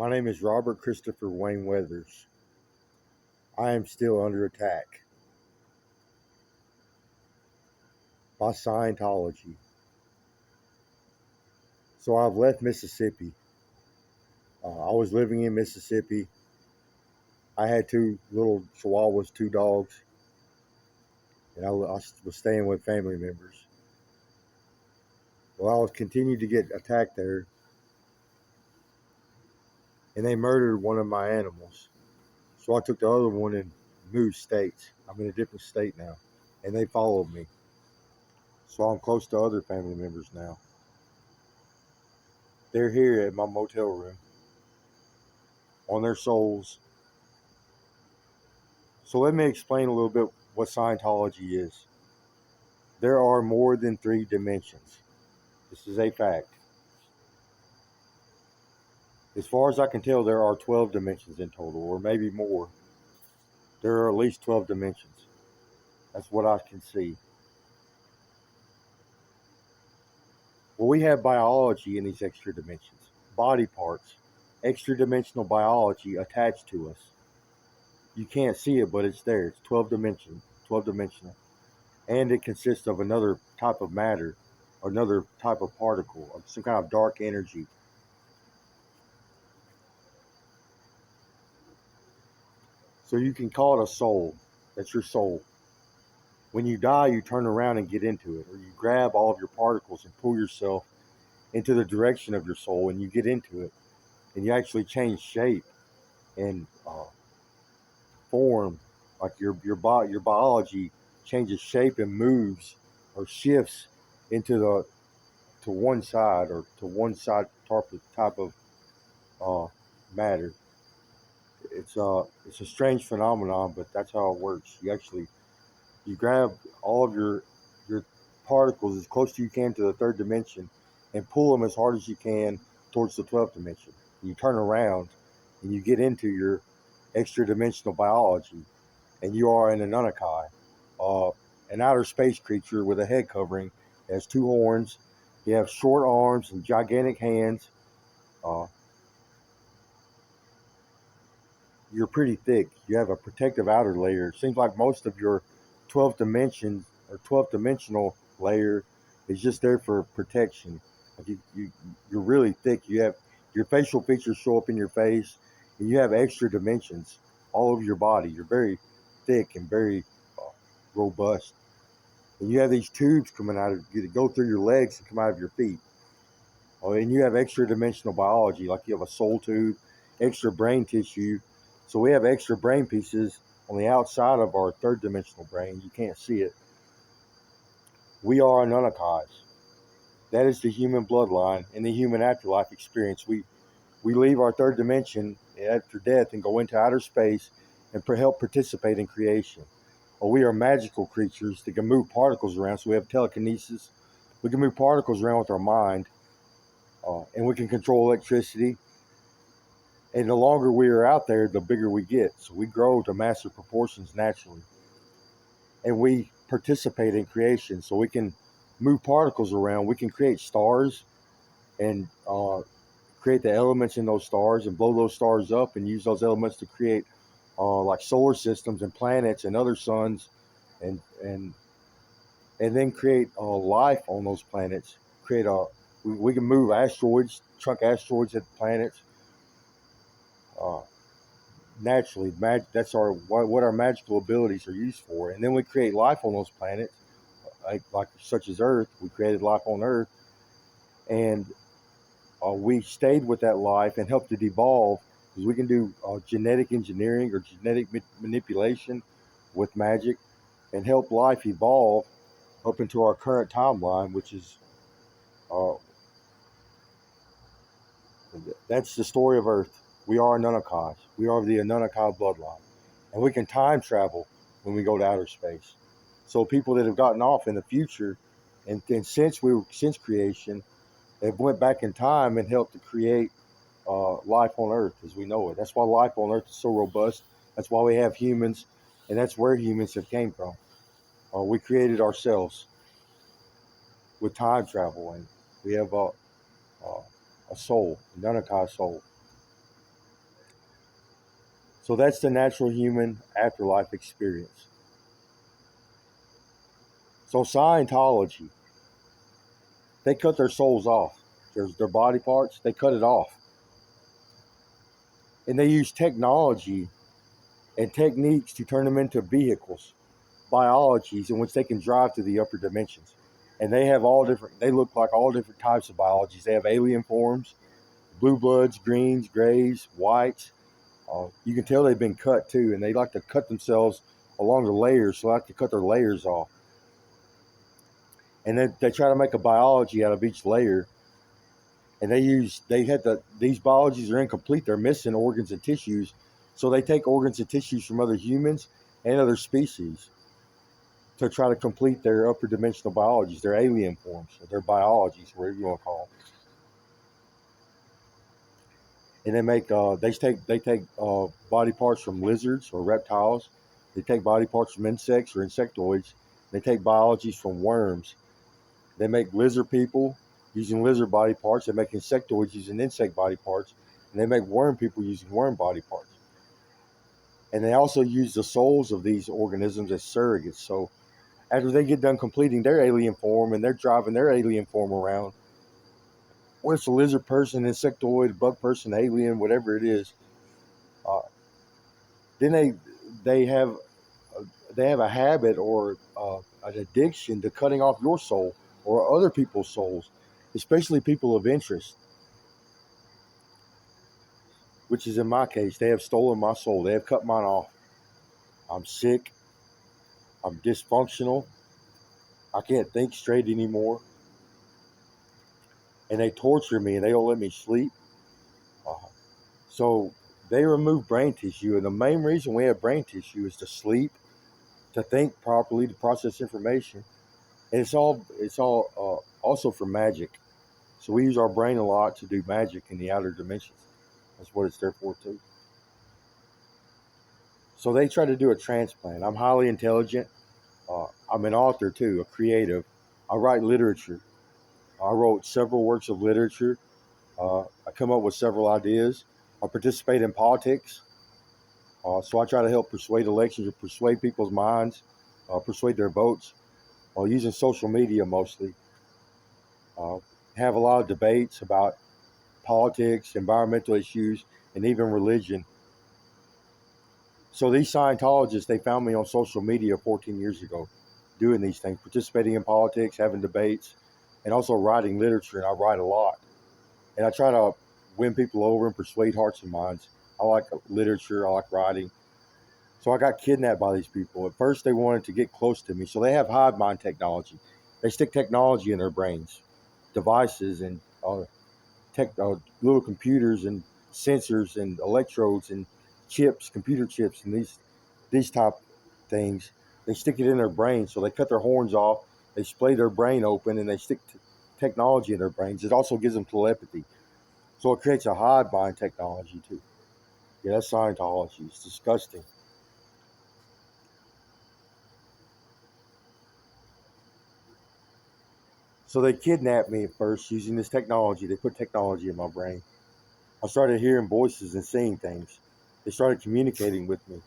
My name is Robert Christopher Wayne Weathers. I am still under attack by Scientology. So I've left Mississippi. I was living in Mississippi. I had two little chihuahuas, two dogs, and I was staying with family members. Well, I was continued to get attacked there, and they murdered one of my animals. So I took the other one and moved states. I'm in a different state now, and they followed me. So I'm close to other family members now. They're here at my motel room on their souls. So let me explain a little bit what Scientology is. There are more than three dimensions. This is a fact. As far as I can tell, there are 12 dimensions in total, or maybe more. There are at least 12 dimensions. That's what I can see. Well, we have biology in these extra dimensions, body parts, extra dimensional biology attached to us. You can't see it, but it's there. It's 12 dimensional. And it consists of another type of matter, another type of particle, some kind of dark energy. So you can call it a soul. That's your soul. When you die, you turn around and get into it, or you grab all of your particles and pull yourself into the direction of your soul, and you get into it, and you actually change shape and form. Like your biology changes shape and moves or shifts into the to one side or to one side type of uh, matter. It's a strange phenomenon, but that's how it works. You grab all of your particles as close as you can to the third dimension and pull them as hard as you can towards the 12th dimension. You turn around and you get into your extra dimensional biology, and you are an Anunnaki, uh, an outer space creature with a head covering. It has two horns. You have short arms and gigantic hands. Uh, you're pretty thick. You have a protective outer layer. It seems like most of your 12th dimension or 12th dimensional layer is just there for protection. Like you're really thick. You have your facial features show up in your face, and you have extra dimensions all over your body. You're very thick and very robust. And you have these tubes coming out of you that go through your legs and come out of your feet. Oh, and you have extra dimensional biology, like you have a soul tube, extra brain tissue. So we have extra brain pieces on the outside of our third dimensional brain. You can't see it. We are Anunnakis. That is the human bloodline and the human afterlife experience. We leave our third dimension after death and go into outer space and help participate in creation. Or we are magical creatures that can move particles around. So we have telekinesis. We can move particles around with our mind, and we can control electricity. And the longer we are out there, the bigger we get. So we grow to massive proportions naturally. And we participate in creation. So we can move particles around. We can create stars and create the elements in those stars and blow those stars up and use those elements to create like solar systems and planets and other suns, and and and then create life on those planets. Create a we can move asteroids, truck asteroids at planets. Uh, Naturally, that's what our magical abilities are used for. And then we create life on those planets, like such as Earth. We created life on Earth, and we stayed with that life and helped it evolve, because we can do genetic engineering or genetic manipulation with magic and help life evolve up into our current timeline, which is uh, that's the story of Earth. We are Anunnakis. We are the Anunnaki bloodline, and we can time travel when we go to outer space. So people that have gotten off in the future, and since creation, have went back in time and helped to create life on Earth as we know it. That's why life on Earth is so robust. That's why we have humans, and that's where humans have came from. We created ourselves with time travel, and we have a soul, a Anunnaki soul. So that's the natural human afterlife experience. So Scientology, they cut their souls off. Their body parts, they cut it off. And they use technology and techniques to turn them into vehicles, biologies in which they can drive to the upper dimensions. And they have all different, they look like all different types of biologies. They have alien forms, blue bloods, greens, grays, whites. You can tell they've been cut too, and they like to cut themselves along the layers, so they like to cut their layers off. And then they try to make a biology out of each layer. And these biologies are incomplete. They're missing organs and tissues. So they take organs and tissues from other humans and other species to try to complete their upper dimensional biologies, their alien forms, or their biologies, whatever you want to call them. And they take body parts from lizards or reptiles. They take body parts from insects or insectoids. They take biologies from worms. They make lizard people using lizard body parts. They make insectoids using insect body parts. And they make worm people using worm body parts. And they also use the souls of these organisms as surrogates. So after they get done completing their alien form and they're driving their alien form around, whether it's a lizard person, insectoid, bug person, alien, whatever it is, uh, then they have a habit or an addiction to cutting off your soul or other people's souls, especially people of interest, which is in my case. They have stolen my soul. They have cut mine off. I'm sick. I'm dysfunctional. I can't think straight anymore. And they torture me and they don't let me sleep. Uh, so they remove brain tissue. And the main reason we have brain tissue is to sleep, to think properly, to process information. And it's all also for magic. So we use our brain a lot to do magic in the outer dimensions. That's what it's there for too. So they try to do a transplant. I'm highly intelligent. I'm an author too, a creative. I write literature. I wrote several works of literature. I come up with several ideas. I participate in politics. So I try to help persuade elections or persuade people's minds, persuade their votes, using social media mostly. Uh, have a lot of debates about politics, environmental issues, and even religion. So these Scientologists, they found me on social media 14 years ago, doing these things, participating in politics, having debates, and also writing literature. And I write a lot. And I try to win people over and persuade hearts and minds. I like literature. I like writing. So I got kidnapped by these people. At first, they wanted to get close to me. So they have hive mind technology. They stick technology in their brains, devices, and little computers and sensors and electrodes and chips, computer chips, and these type things. They stick it in their brain. So they cut their horns off. They splay their brain open, and they stick technology in their brains. It also gives them telepathy. So it creates a hive mind technology too. Yeah, that's Scientology. It's disgusting. So they kidnapped me at first using this technology. They put technology in my brain. I started hearing voices and seeing things. They started communicating with me.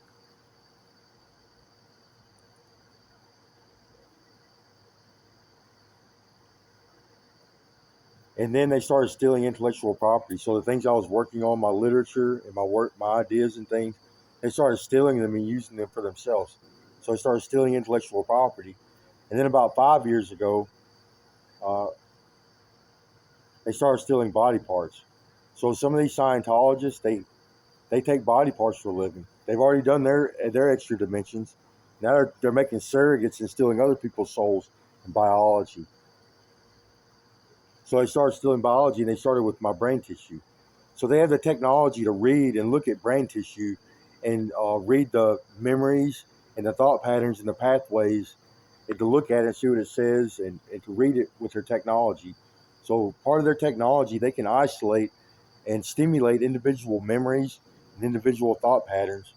And then they started stealing intellectual property. So the things I was working on, my literature and my work, my ideas and things, they started stealing them and using them for themselves. So they started stealing intellectual property. And then about 5 years ago, uh, they started stealing body parts. So some of these Scientologists, they take body parts for a living. They've already done their extra dimensions. Now they're making surrogates and stealing other people's souls and biology. So they started stealing biology, and they started with my brain tissue. So they have the technology to read and look at brain tissue and read the memories and the thought patterns and the pathways, and to look at it and see what it says, and to read it with their technology. So part of their technology, they can isolate and stimulate individual memories and individual thought patterns.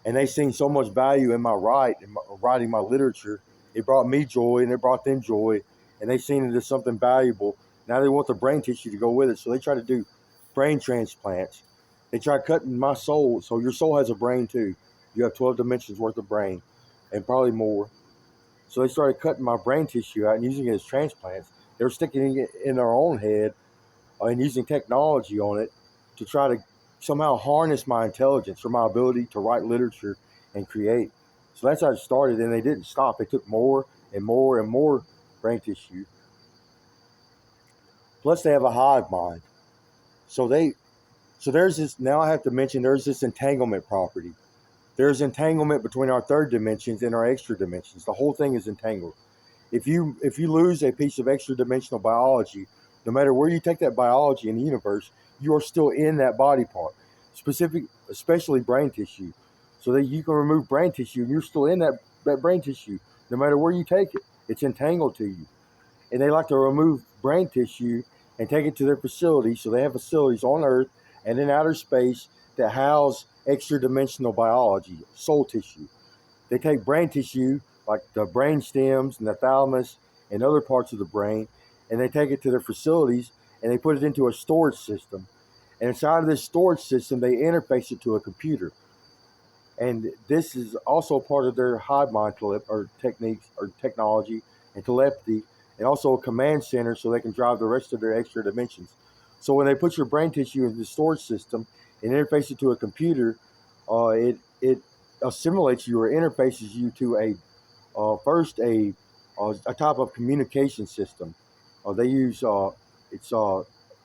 And they seen so much value in writing my literature. It brought me joy and it brought them joy, and they seen it as something valuable. Now they want the brain tissue to go with it, so they try to do brain transplants. They tried cutting my soul. So your soul has a brain too. You have 12 dimensions worth of brain, and probably more. So they started cutting my brain tissue out and using it as transplants. They were sticking it in their own head and using technology on it to try to somehow harness my intelligence or my ability to write literature and create. So that's how it started, and they didn't stop. They took more and more and more brain tissue. Plus, they have a hive mind. So there's this. Now I have to mention there's this entanglement property. There's entanglement between our third dimensions and our extra dimensions. The whole thing is entangled. If you lose a piece of extra dimensional biology, no matter where you take that biology in the universe, you are still in that body part, especially brain tissue. So that you can remove brain tissue, and you're still in that brain tissue, no matter where you take it. It's entangled to you, and they like to remove brain tissue and take it to their facilities. So they have facilities on Earth and in outer space that house extra dimensional biology, soul tissue. They take brain tissue, like the brain stems and the thalamus and other parts of the brain, and they take it to their facilities and they put it into a storage system. And inside of this storage system, they interface it to a computer. And this is also part of their hive mind or techniques or technology and telepathy, and also a command center so they can drive the rest of their extra dimensions. So when they put your brain tissue into the storage system and interface it to a computer, it assimilates you or interfaces you to first a type of communication system. They use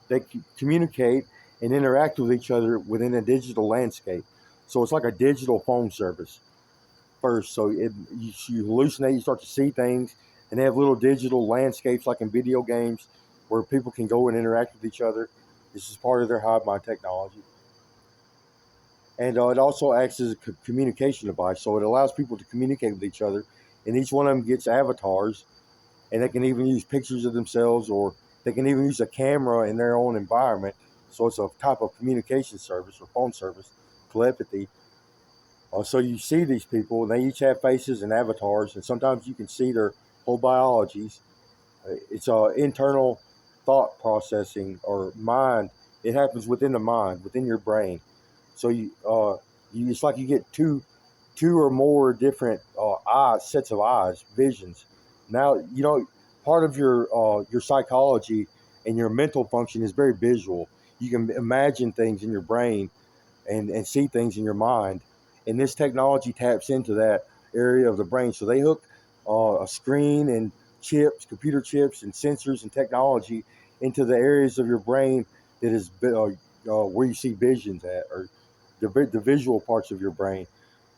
they communicate and interact with each other within a digital landscape. So it's like a digital phone service first. So you hallucinate, you start to see things, and they have little digital landscapes like in video games where people can go and interact with each other. This is part of their hive mind technology. And it also acts as a communication device. So it allows people to communicate with each other, and each one of them gets avatars, and they can even use pictures of themselves, or they can even use a camera in their own environment. So it's a type of communication service or phone service, telepathy. So you see these people, and they each have faces and avatars, and sometimes you can see their whole biologies. It's internal thought processing or mind. It happens within the mind, within your brain. So it's like you get two or more different sets of eyes, visions. Now part of your psychology and your mental function is very visual. You can imagine things in your brain and see things in your mind, and this technology taps into that area of the brain. So they hook a screen and computer chips, and sensors and technology into the areas of your brain that is where you see visions at, or the visual parts of your brain.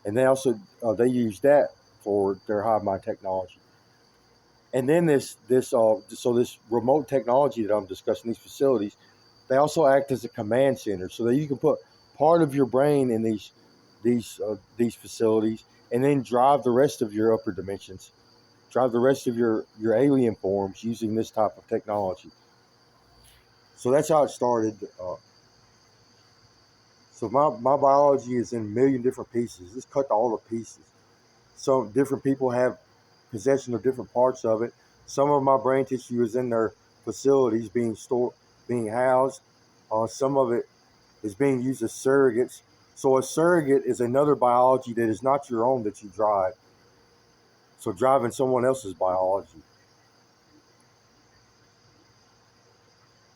And they also they use that for their hive mind technology. And then this remote technology that I'm discussing, these facilities, they also act as a command center, so that you can put part of your brain in these facilities, and then drive the rest of your upper dimensions, drive the rest of your alien forms using this type of technology. So that's how it started. So my biology is in a million different pieces. It's cut to all the pieces. So different people have possession of different parts of it. Some of my brain tissue is in their facilities being stored, being housed. Some of it is being used as surrogates. So a surrogate is another biology that is not your own that you drive. So driving someone else's biology.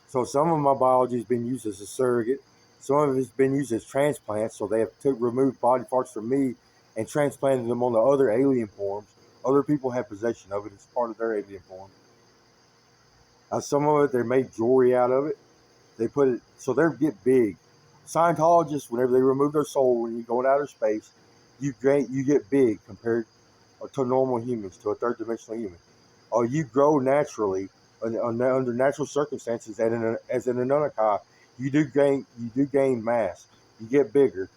So some of my biology has been used as a surrogate. Some of it's been used as transplants. So they have removed body parts from me and transplanted them on the other alien forms. Other people have possession of it. It's part of their alien form. Some of it, they made jewelry out of it. They put it, so they get big. Scientologists, whenever they remove their soul, when you go in outer space, you get big compared to normal humans, to a third dimensional human. You grow naturally under natural circumstances, and as an Anunnaki, you do gain mass. You get bigger,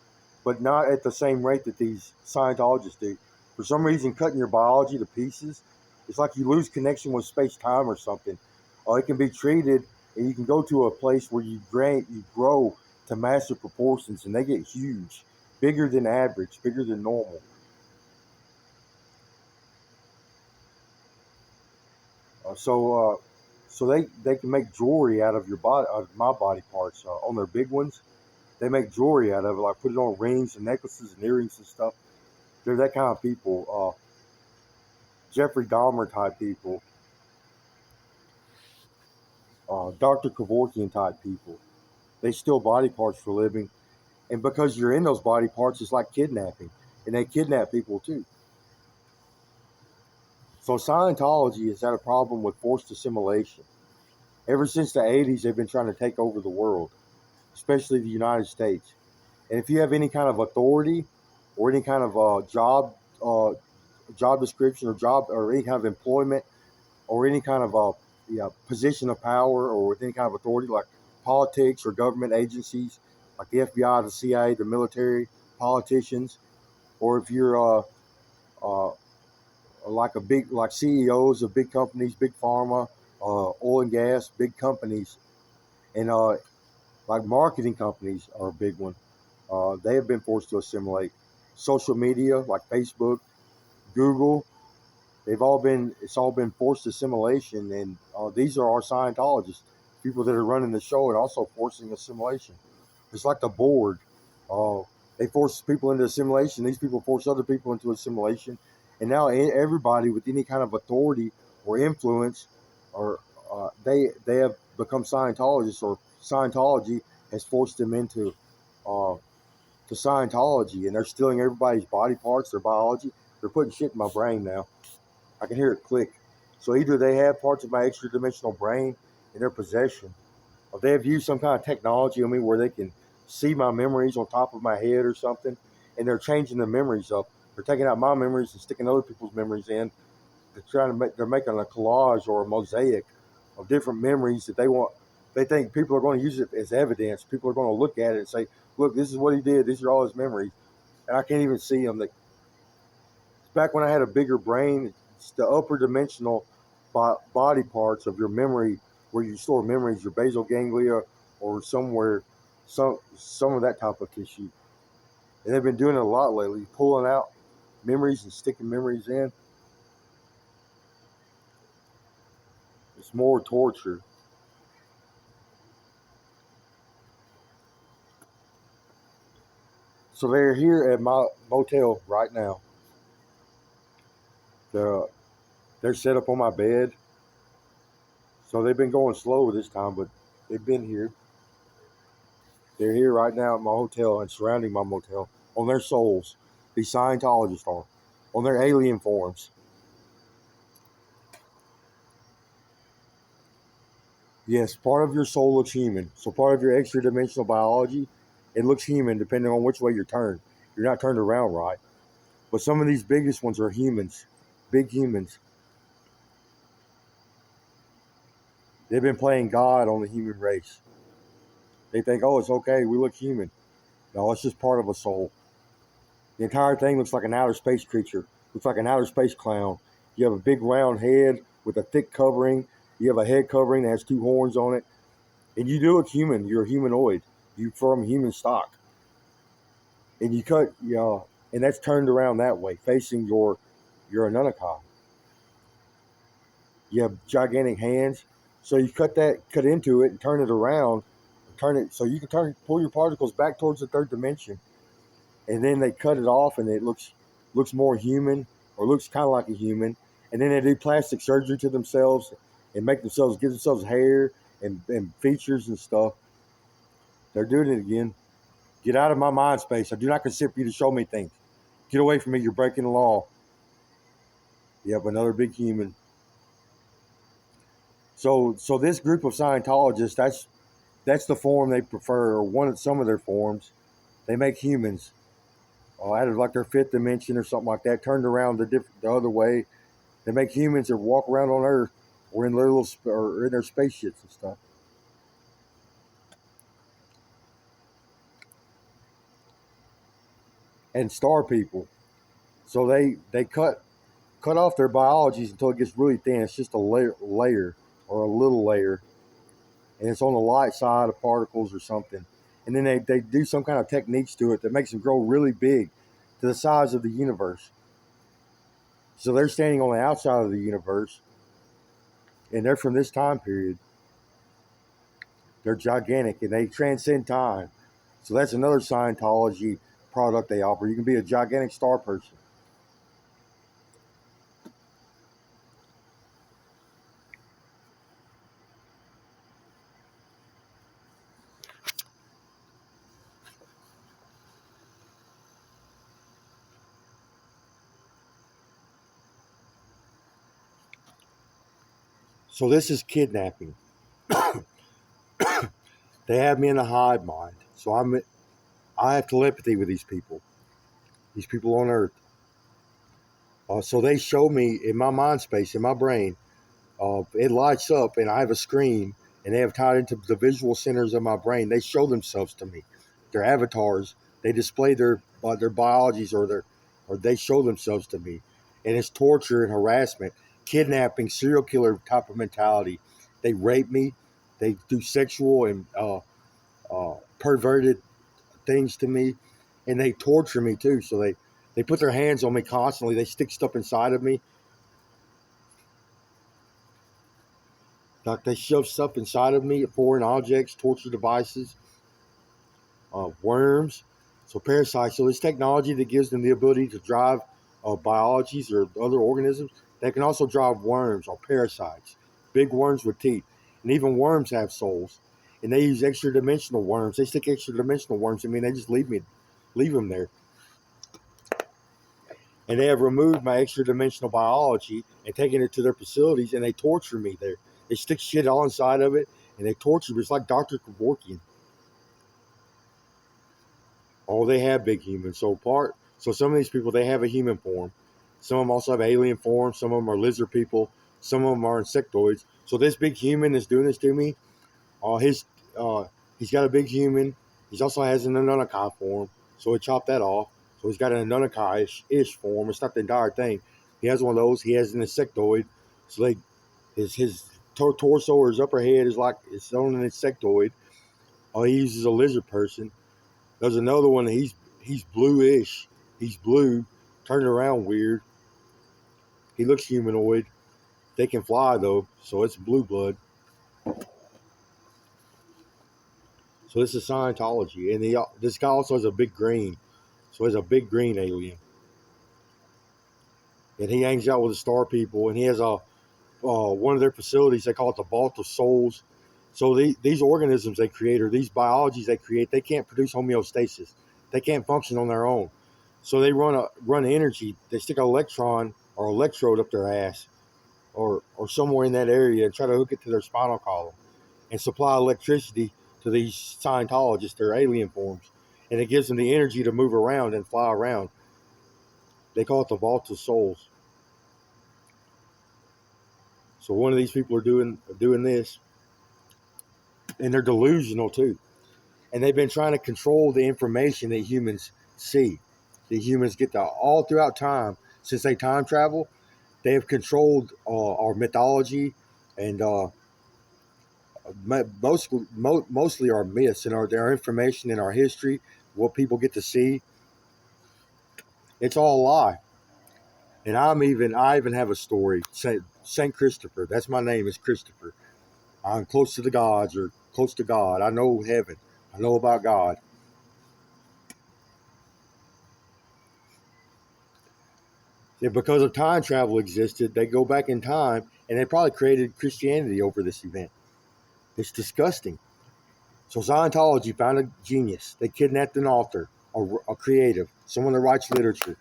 but not at the same rate that these Scientologists do. For some reason, cutting your biology to pieces, it's like you lose connection with space time or something. It can be treated, and you can go to a place where you grow to massive proportions, and they get huge, bigger than average, bigger than normal. So they can make jewelry out of your body, out of my body parts, on their big ones. They make jewelry out of it, like put it on rings and necklaces and earrings and stuff. They're that kind of people. Jeffrey Dahmer type people, Dr. Kevorkian type people. They steal body parts for a living, and because you're in those body parts, it's like kidnapping, and they kidnap people too. So Scientology has had a problem with forced assimilation. Ever since the 80s, they've been trying to take over the world, especially the United States. And if you have any kind of authority or any kind of job description or job or any kind of employment or any kind of position of power or with any kind of authority like politics or government agencies like the FBI, the CIA, the military, politicians, or if you're uh, like a big like CEOs of big companies, big pharma, oil and gas, big companies, and like marketing companies are a big one. They have been forced to assimilate. Social media like Facebook, Google, it's all been forced assimilation, and these are our Scientologists, people that are running the show and also forcing assimilation. It's like the board. Uh, they force people into assimilation. These people force other people into assimilation, and now everybody with any kind of authority or influence, or they have become Scientologists, or Scientology has forced them into uh, to Scientology, and they're stealing everybody's body parts, their biology. They're putting shit in my brain now. I can hear it click. So either they have parts of my extra dimensional brain in their possession, or they have used some kind of technology on me where they can see my memories on top of my head or something, and they're changing the memories up. They're taking out my memories and sticking other people's memories in. They're making a collage or a mosaic of different memories that they want. They think people are going to use it as evidence. People are going to look at it and say, "Look, this is what he did. These are all his memories," and I can't even see them. Back when I had a bigger brain, it's the upper dimensional body parts of your memory where you store memories, your basal ganglia or somewhere, some of that type of tissue. And they've been doing it a lot lately, pulling out memories and sticking memories in. It's more torture. So they're here at my motel right now. They're, they're set up on my bed. So they've been going slow this time, but they've been here. They're here right now at my hotel and surrounding my motel on their souls. These Scientologists are on their alien forms. Yes, part of your soul looks human. So part of your extra dimensional biology, it looks human depending on which way you're turned. You're not turned around right. But some of these biggest ones are humans, big humans. They've been playing God on the human race. They think, oh, it's okay, we look human. No, it's just part of a soul. The entire thing looks like an outer space creature. Looks like an outer space clown. You have a big round head with a thick covering. You have a head covering that has two horns on it. And you do look human. You're a humanoid. You're from human stock. And you cut, and that's turned around that way, facing your Anunnaki. You have gigantic hands. So you cut into it and turn it around. Turn it so you can pull your particles back towards the third dimension, and then they cut it off, and it looks more human, or looks kind of like a human. And then they do plastic surgery to themselves and give themselves hair and features and stuff. They're doing it again. Get out of my mind space. I do not consent for you to show me things. Get away from me. You're breaking the law. Yep, another big human. So this group of Scientologists, that's the form they prefer, or some of their forms. They make humans out of like their fifth dimension or something like that, turned around the other way. They make humans that walk around on Earth or in or in their spaceships and stuff. And star people. So they cut off their biologies until it gets really thin. It's just a layer or a little layer, and it's on the light side of particles or something. And then they do some kind of techniques to it that makes them grow really big to the size of the universe. So they're standing on the outside of the universe, and they're from this time period. They're gigantic, and they transcend time. So that's another Scientology product they offer. You can be a gigantic star person. So this is kidnapping. They have me in a hive mind. So I have telepathy with these people on Earth. So they show me in my mind space, in my brain, it lights up, and I have a screen, and they have tied into the visual centers of my brain. They show themselves to me, their avatars. They display their biologies or they show themselves to me, and it's torture and harassment, kidnapping, serial killer type of mentality. They rape me, they do sexual and perverted things to me, and they torture me too. So they put their hands on me constantly. They stick stuff inside of me. Like they shove stuff inside of me, foreign objects, torture devices, worms, so parasites. So this technology that gives them the ability to drive biologies or other organisms that can also drive worms or parasites, big worms with teeth, and even worms have souls. And they use extra dimensional worms. They stick extra dimensional worms. I mean, they just leave them there. And they have removed my extra dimensional biology and taken it to their facilities, and they torture me there. They stick shit all inside of it, and they torture me. It's like Dr. Kevorkian. Oh, they have big humans. So some of these people, they have a human form. Some of them also have alien form. Some of them are lizard people. Some of them are insectoids. So this big human is doing this to me. His he's got a big human. He also has an Anunnaki form. So we chopped that off. So he's got an Anunnaki-ish form. It's not the entire thing. He has one of those. He has an insectoid. So his torso or his upper head is like it's on an insectoid. He uses a lizard person. There's another one. He's bluish. He's blue, turned around weird. He looks humanoid. They can fly though, so it's blue blood. So this is Scientology, and this guy also has a big green. So he's a big green alien, and he hangs out with the star people, and he has a one of their facilities. They call it the Vault of Souls. So these organisms they create, or these biologies they create, they can't produce homeostasis. They can't function on their own. So they run energy. They stick an electron or electrode up their ass, or somewhere in that area, and try to hook it to their spinal column and supply electricity to these Scientologists, their alien forms, and it gives them the energy to move around and fly around. They call it the Vault of Souls. So one of these people are doing this, and they're delusional too. And they've been trying to control the information that humans see. The humans get to all throughout time since they time travel. They have controlled our mythology and mostly our myths and our information and our history. What people get to see, it's all a lie. And I even have a story. Saint Christopher. That's my name. Is Christopher. I'm close to the gods or close to God. I know heaven. I know about God. Yeah, because of time travel existed, they go back in time and they probably created Christianity over this event. It's disgusting. So Scientology found a genius. They kidnapped an author, a creative, someone that writes literature.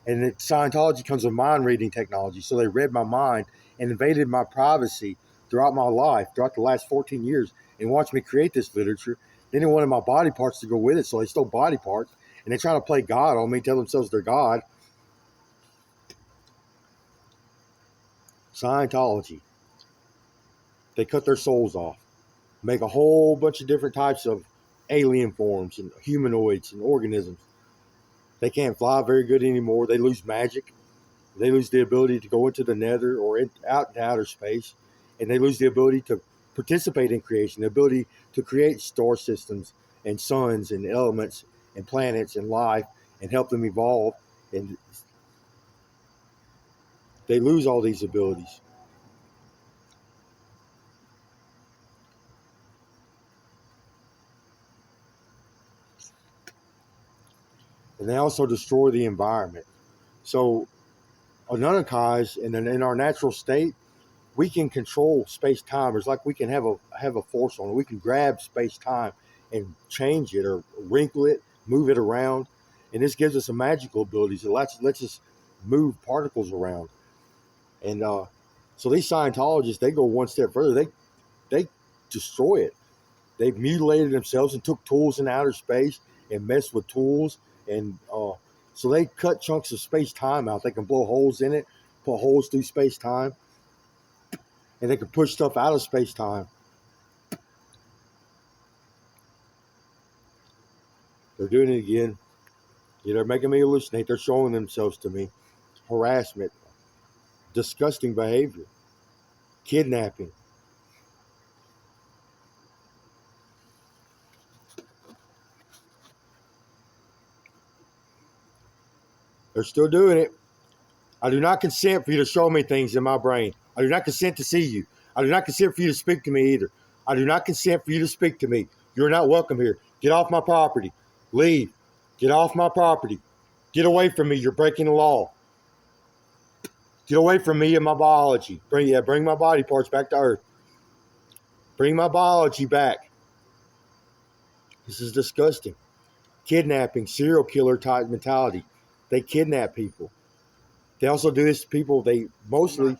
And Scientology comes with mind reading technology. So they read my mind and invaded my privacy throughout my life, throughout the last 14 years, and watched me create this literature. They didn't want my body parts to go with it, so they stole body parts. And they try to play God on me, tell themselves they're God. Scientology. They cut their souls off, make a whole bunch of different types of alien forms and humanoids and organisms. They can't fly very good anymore. They lose magic. They lose the ability to go into the nether or out into outer space. And they lose the ability to participate in creation, the ability to create star systems and suns and elements and planets and life and help them evolve. And they lose all these abilities. and they also destroy the environment. So Anunnakis, in our natural state, we can control space-time. It's like we can have a force on it. We can grab space-time and change it or wrinkle it, move it around, and this gives us some magical abilities. It lets us move particles around. And so these Scientologists, they go one step further. They destroy it. They've mutilated themselves and took tools in outer space and messed with tools, and so they cut chunks of space-time out. They can blow holes in it, put holes through space-time, and they can push stuff out of space-time. They're doing it again. They're making me hallucinate. They're showing themselves to me. Harassment, disgusting behavior, kidnapping. They're still doing it. I do not consent for you to show me things in my brain. I do not consent to see you. I do not consent for you to speak to me either. I do not consent for you to speak to me. You're not welcome here. Get off my property. Leave. Get off my property. Get away from me. You're breaking the law. Get away from me and my biology. Bring my body parts back to Earth. Bring my biology back. This is disgusting. Kidnapping, serial killer type mentality. They kidnap people. They also do this to people. They mostly